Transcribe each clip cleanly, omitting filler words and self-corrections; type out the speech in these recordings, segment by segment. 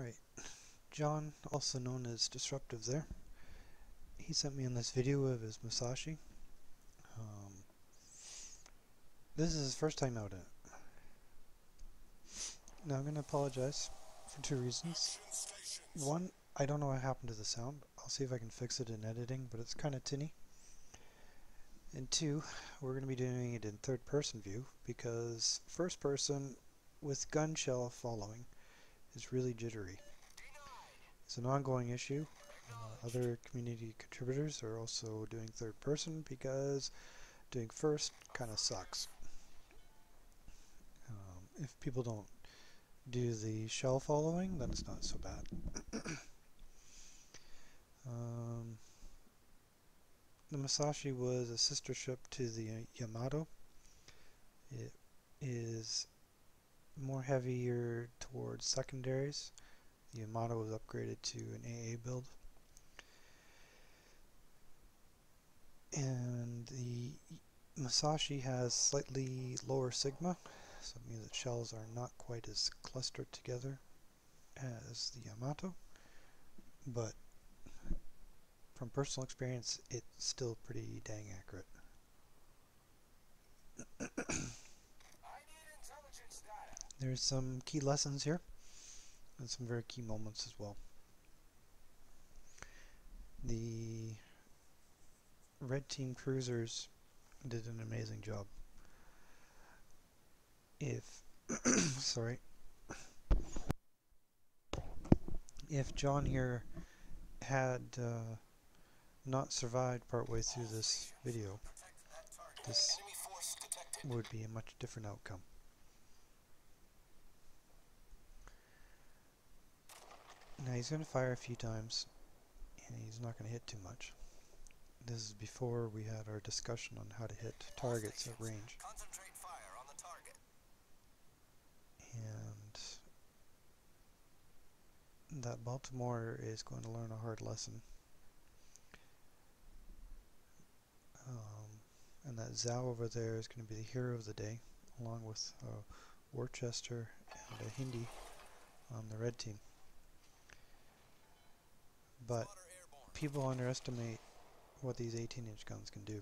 Alright, John, also known as DisruptivE there, he sent me on this video of his musashi. This is his first time out in it. Now I'm going to apologize for two reasons. One, I don't know what happened to the sound. I'll see if I can fix it in editing, but it's kind of tinny. And two, we're going to be doing it in third person view because first person with gun shell following is really jittery. It's an ongoing issue. Other community contributors are also doing third person because doing first kind of sucks. If people don't do the shell following, then it's not so bad. The Musashi was a sister ship to the Yamato. It is more heavier towards secondaries. The Yamato was upgraded to an AA build. And the Musashi has slightly lower sigma, so it means that shells are not quite as clustered together as the Yamato, but from personal experience it's still pretty dang accurate. There's some key lessons here and some very key moments as well. The Red Team cruisers did an amazing job. If if John here had not survived partway through this video, this would be a much different outcome. Now he's going to fire a few times and he's not going to hit too much. This is before we had our discussion on how to hit targets at range. And that Baltimore is going to learn a hard lesson. And that Zhao over there is going to be the hero of the day, along with Worcester and a Hindi on the red team. But people underestimate what these 18-inch guns can do.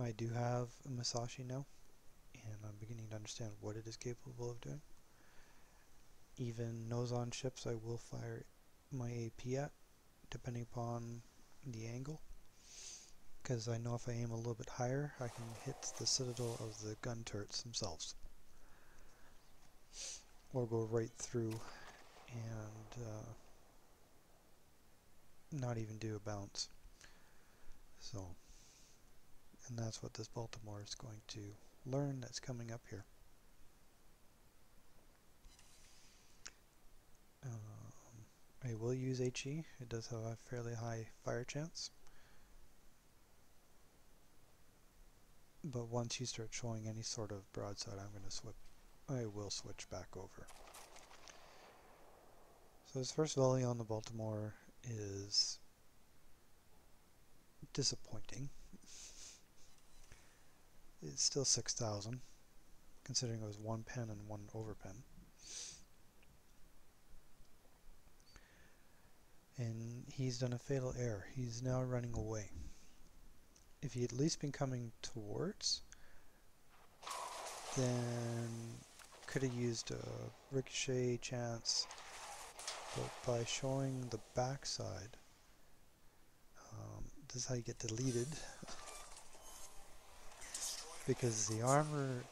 I do have a Musashi now, and I'm beginning to understand what it is capable of doing. Even nose-on ships I will fire my AP at, depending upon the angle, because I know if I aim a little bit higher I can hit the citadel of the gun turrets themselves, or go right through and not even do a bounce. So, and that's what this Baltimore is going to learn that's coming up here. I will use HE. It does have a fairly high fire chance. But once you start showing any sort of broadside, I will switch back over. So his first volley on the Baltimore is disappointing. It's still 6,000, considering it was one pen and one overpen. And he's done a fatal error. He's now running away. If he had at least been coming towards, then could have used a ricochet chance, but by showing the backside, this is how you get deleted, because the armor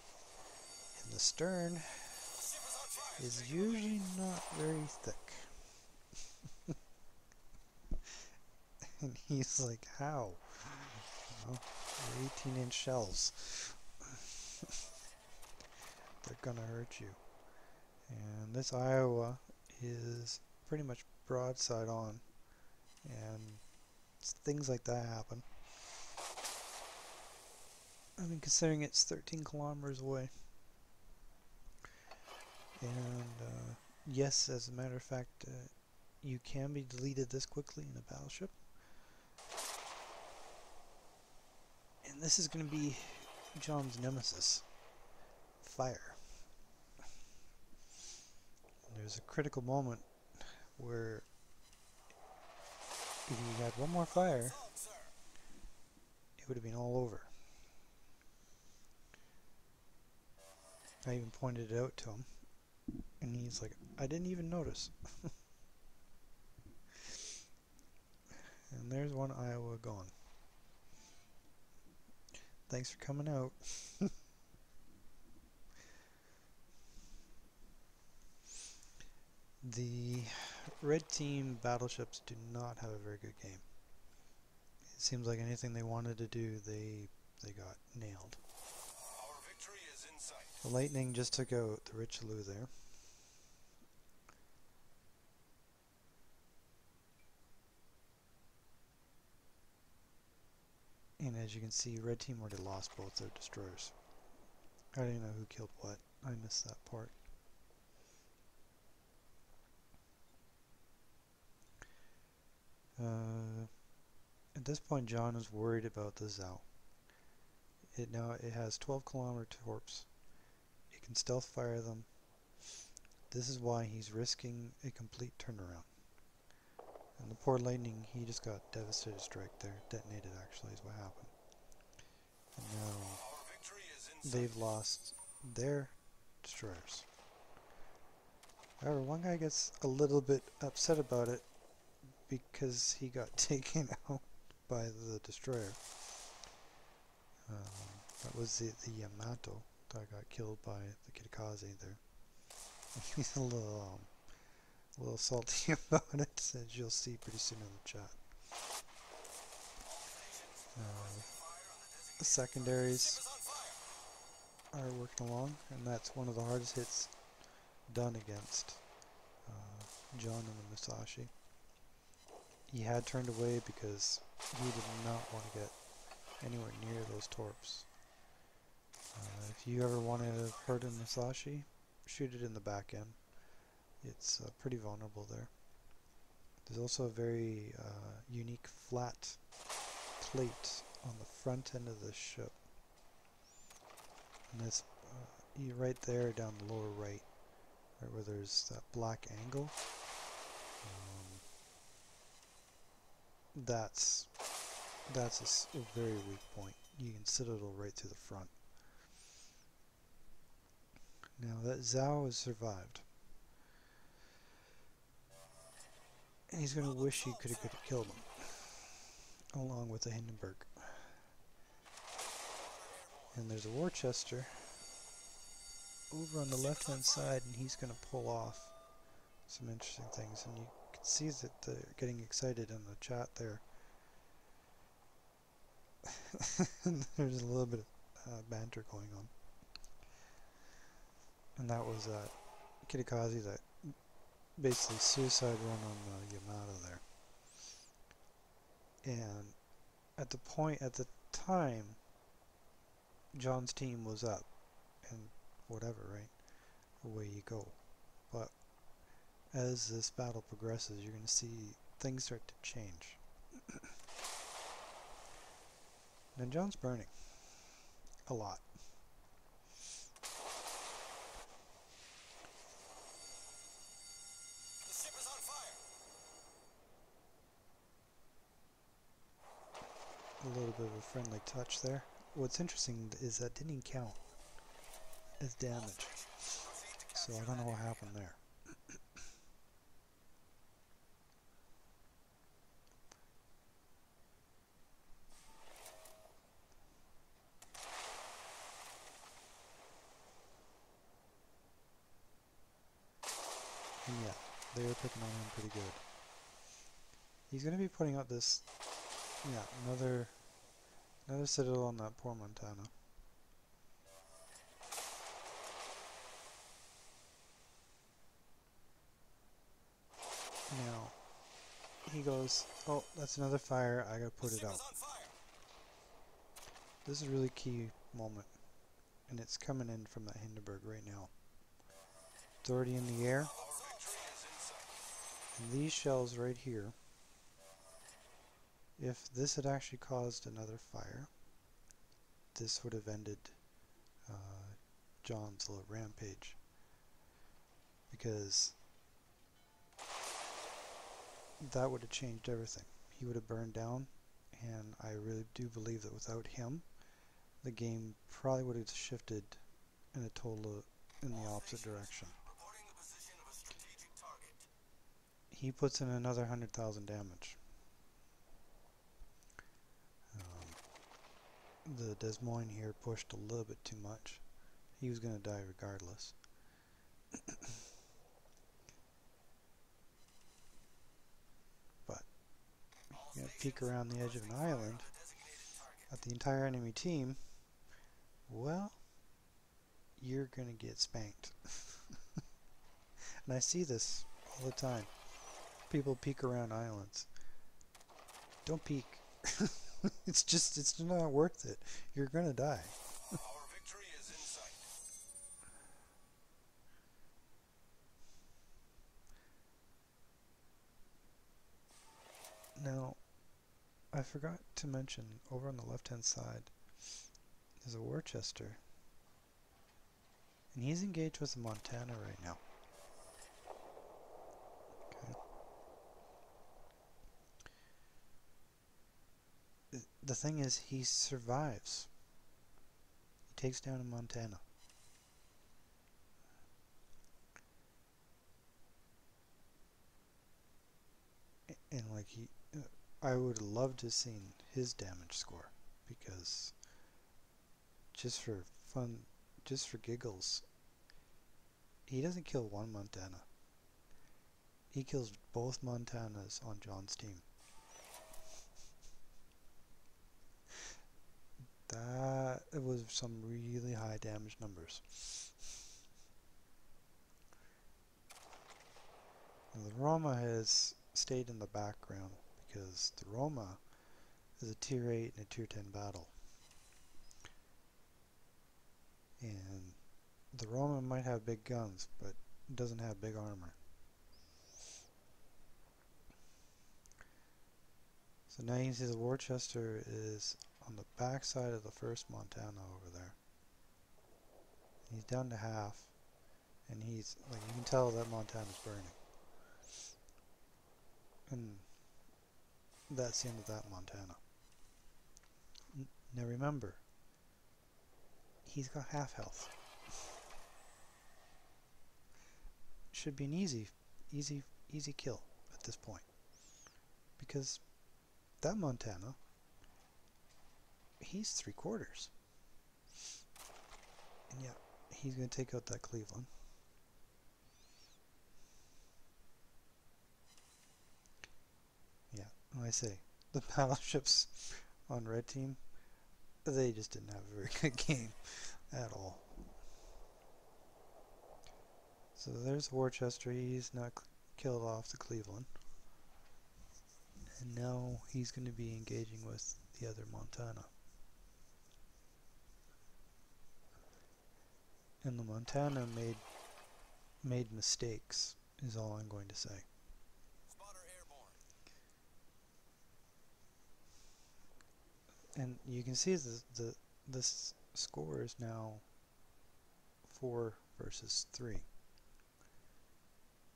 in the stern is usually not very thick. And he's like, how? Well, they're 18-inch shells. They're gonna hurt you. And this Iowa is pretty much broadside on, and things like that happen. I mean, considering it's 13 kilometers away. And yes, as a matter of fact, you can be deleted this quickly in a battleship. And this is going to be John's nemesis, fire. there's a critical moment where if he had one more fire, it would have been all over. I even pointed it out to him, and he's like, I didn't even notice. And there's one Iowa gone. Thanks for coming out. The red team battleships do not have a very good game. It seems like anything they wanted to do, they got nailed. Our victory is in sight. The lightning just took out the Richelieu there. And as you can see, red team already lost both their destroyers. I don't know who killed what. I missed that part. At this point, John is worried about the Zhao. It has 12-kilometer torps. It can stealth fire them. This is why he's risking a complete turnaround. And the poor lightning, he just got devastated strike there. Detonated, actually, is what happened. And now they've lost their destroyers. However, one guy gets a little bit upset about it because he got taken out by the destroyer. That was the Yamato that got killed by the Kitakaze there. He's a little salty about it, as you'll see pretty soon in the chat. The secondaries are working along, and that's one of the hardest hits done against John and the Musashi. He had turned away because he did not want to get anywhere near those torps. If you ever want to hurt a Musashi, shoot it in the back end. It's pretty vulnerable there. There's also a very unique flat plate on the front end of the ship. And it's right there down the lower right where there's that black angle. That's a very weak point. You can citadel right through the front. Now that Zhao has survived. And he's going to wish he could have killed him, along with the Hindenburg. And there's a Worcester over on the left-hand side, and he's going to pull off some interesting things. And you can see that they're getting excited in the chat there. There's a little bit of banter going on. And that was Kitakaze that basically suicide run on the Yamato there. And at the time, John's team was up, and whatever, right? Away you go. But as this battle progresses, you're going to see things start to change. And John's burning a lot. The ship is on fire. A little bit of a friendly touch there. What's interesting is that didn't count as damage. So I don't know what happened there. And yeah, they were picking on him pretty good. He's going to be putting out this, yeah, another citadel on that poor Montana. Now, he goes, oh, that's another fire, I gotta put it out. This is a really key moment, and it's coming in from that Hindenburg right now. It's already in the air, and these shells right here, if this had actually caused another fire, this would have ended John's little rampage, because that would have changed everything. He would have burned down, and I really do believe that without him, the game probably would have shifted in in the opposite direction. Reporting the position of a strategic target. He puts in another 100,000 damage. The Des Moines here pushed a little bit too much. He was going to die regardless. But you gotta peek around the edge of an island at the entire enemy team. Well, you're going to get spanked. And I see this all the time. People peek around islands. Don't peek. It's not worth it. You're going to die. Our victory is in sight. Now, I forgot to mention, over on the left-hand side, there's a Worcester. And he's engaged with the Montana right now. Okay. The thing is, he survives. He takes down a Montana. And like I would have loved to have seen his damage score, because just for fun, just for giggles, he doesn't kill one Montana. He kills both Montanas on John's team. That was some really high damage numbers. And the Roma has stayed in the background because the Roma is a tier 8 and a tier 10 battle. And the Roma might have big guns, but it doesn't have big armor. So now you can see the Worcester is on the back side of the first Montana over there. He's down to half, and he's like, you can tell that Montana's burning. And that's the end of that Montana. Now remember, he's got half health. Should be an easy kill at this point, because that Montana, he's 3/4, and yeah, he's going to take out that Cleveland. Yeah, when I say the battleships on red team, they just didn't have a very good game at all. So there's Worcester. He's not killed off the Cleveland. And now he's going to be engaging with the other Montana. And the Montana made mistakes, is all I'm going to say. Spotter airborne. And you can see this score is now 4 versus 3.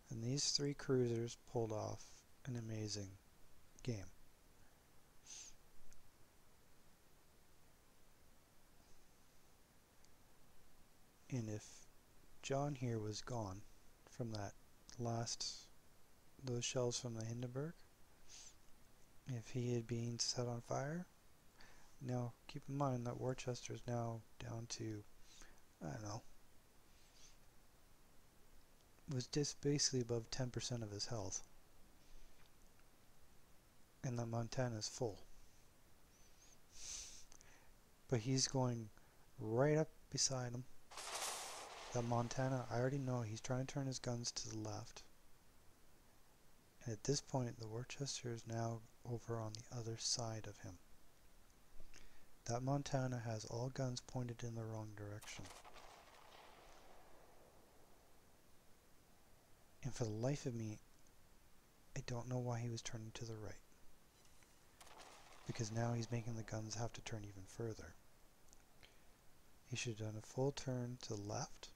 And these 3 cruisers pulled off an amazing game. And if John here was gone from those shells from the Hindenburg, if he had been set on fire, now keep in mind that Worcester is now down to, I don't know, was just basically above 10% of his health. And the Montana is full. But he's going right up beside him. That Montana, I already know he's trying to turn his guns to the left. And at this point, the Worcester is now over on the other side of him. That Montana has all guns pointed in the wrong direction. And for the life of me, I don't know why he was turning to the right. Because now he's making the guns have to turn even further. He should have done a full turn to the left,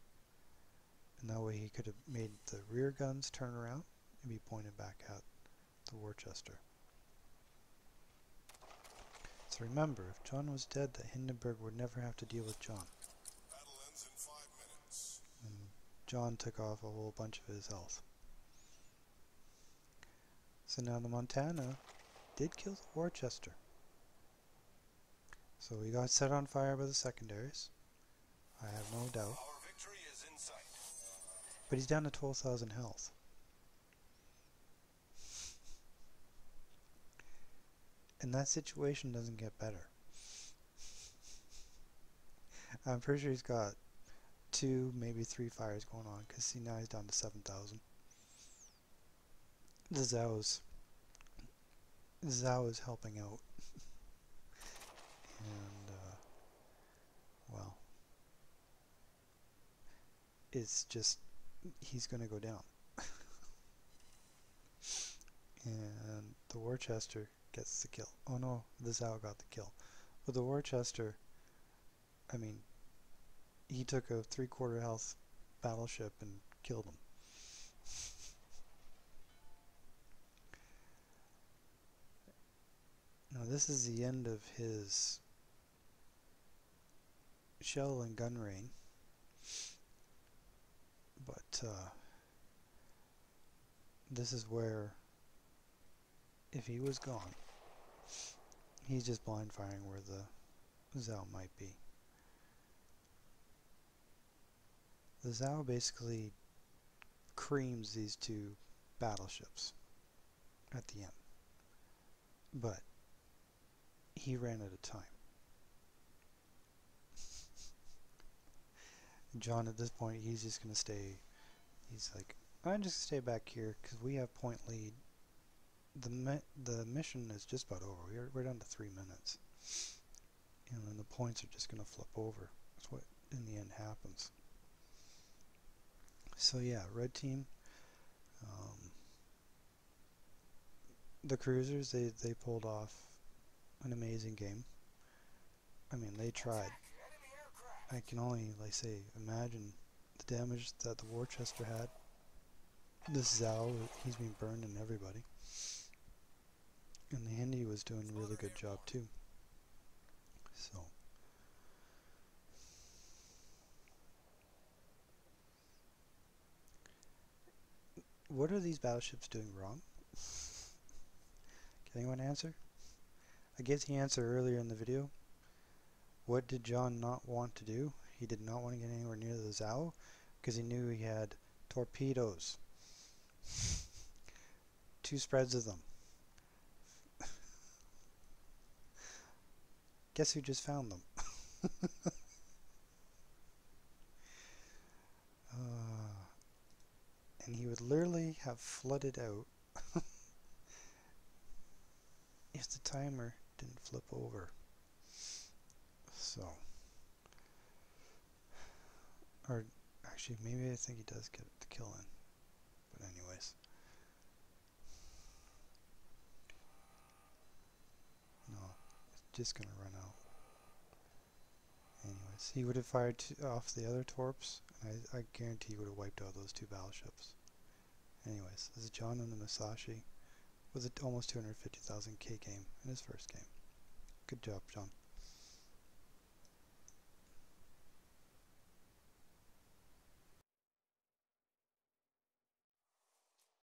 and that way he could have made the rear guns turn around and be pointed back at the Worcester. So remember, if John was dead, that Hindenburg would never have to deal with John. Battle ends in 5 minutes. And John took off a whole bunch of his health. So now the Montana did kill the Worcester. So he got set on fire by the secondaries. I have no doubt. Our victory is in sight. But he's down to 12,000 health. And that situation doesn't get better. I'm pretty sure he's got 2, maybe 3 fires going on, because see, now he's down to 7,000. The Zhao is helping out. And, well, it's just, he's going to go down. And the Worcester gets the kill. Oh no, the Zhao got the kill. But the Worcester, I mean, he took a 3/4 health battleship and killed him. Now this is the end of his shell and gun rain. But this is where, if he was gone, he's just blind firing where the Zhao might be. The Zhao basically creams these 2 battleships at the end. But he ran out of time. John, at this point, he's just going to stay. He's like, I'm just going to stay back here because we have point lead. The mission is just about over. We're down to 3 minutes. And then the points are just going to flip over. That's what in the end happens. So yeah, red team. The cruisers, they pulled off an amazing game. I mean, they tried. I can only, like say, imagine the damage that the Worcester had. This Zhao, he's been burned and everybody. And the Hindi was doing a really good job too. So. What are these battleships doing wrong? Can anyone answer? I gave the answer earlier in the video. What did John not want to do? He did not want to get anywhere near the Zhao because he knew he had torpedoes. 2 spreads of them. Guess who just found them? And he would literally have flooded out if the timer didn't flip over. So, or actually maybe I think he does get the kill in, but anyways, no, it's just gonna run out. Anyways, he would have fired off the other torps, and I guarantee he would have wiped out those 2 battleships. Anyways, this is John on the Musashi with an almost 250,000 K game in his first game. Good job, John.